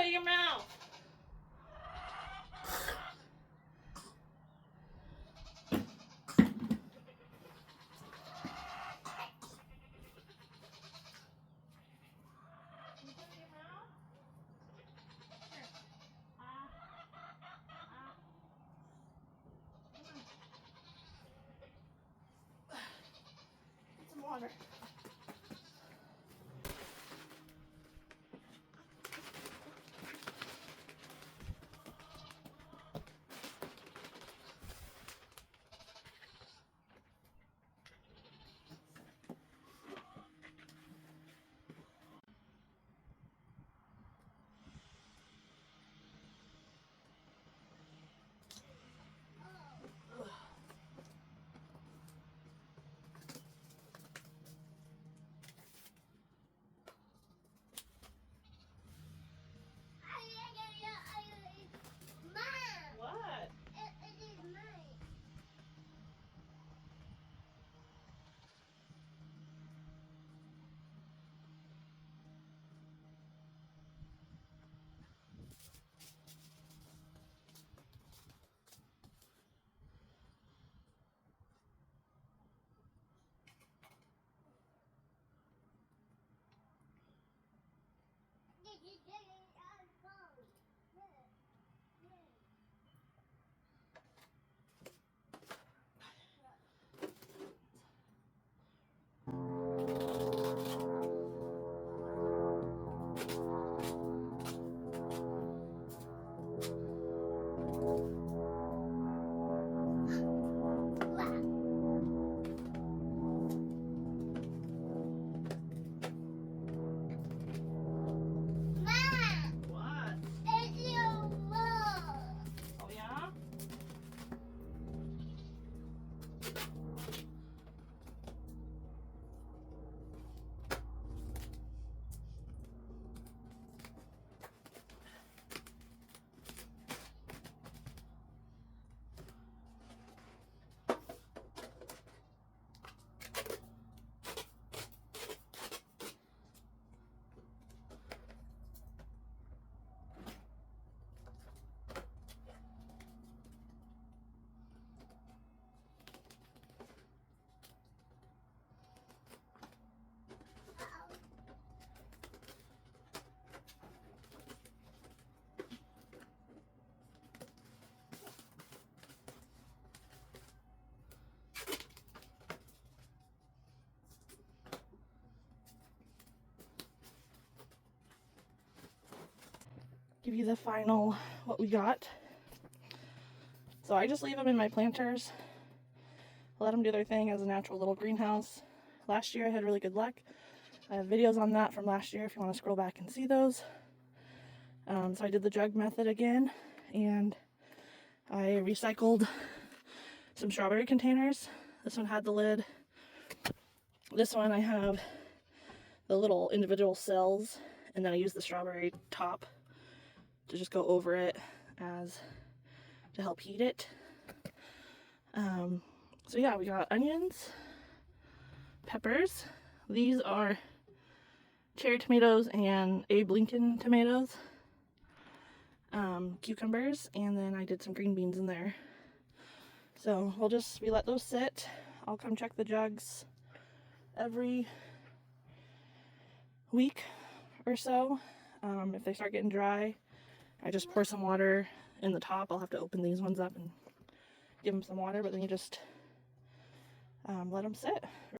of your mouth. Get some water. What? It is mine. What? It's your mom. Oh yeah? Give you the final what we got. So I just leave them in my planters, let them do their thing as a natural little greenhouse. Last year I had really good luck. I have videos on that from last year if you want to scroll back and see those. So I did the jug method again, and I recycled some strawberry containers. This one had the lid. This one I have the little individual cells, and then I use the strawberry top to just go over it as to help heat it. So yeah, we got onions, peppers. These are cherry tomatoes and Abe Lincoln tomatoes, cucumbers, and then I did some green beans in there. So we let those sit. I'll come check the jugs every week or so. If they start getting dry, I just pour some water in the top. I'll have to open these ones up and give them some water, but then you just let them sit.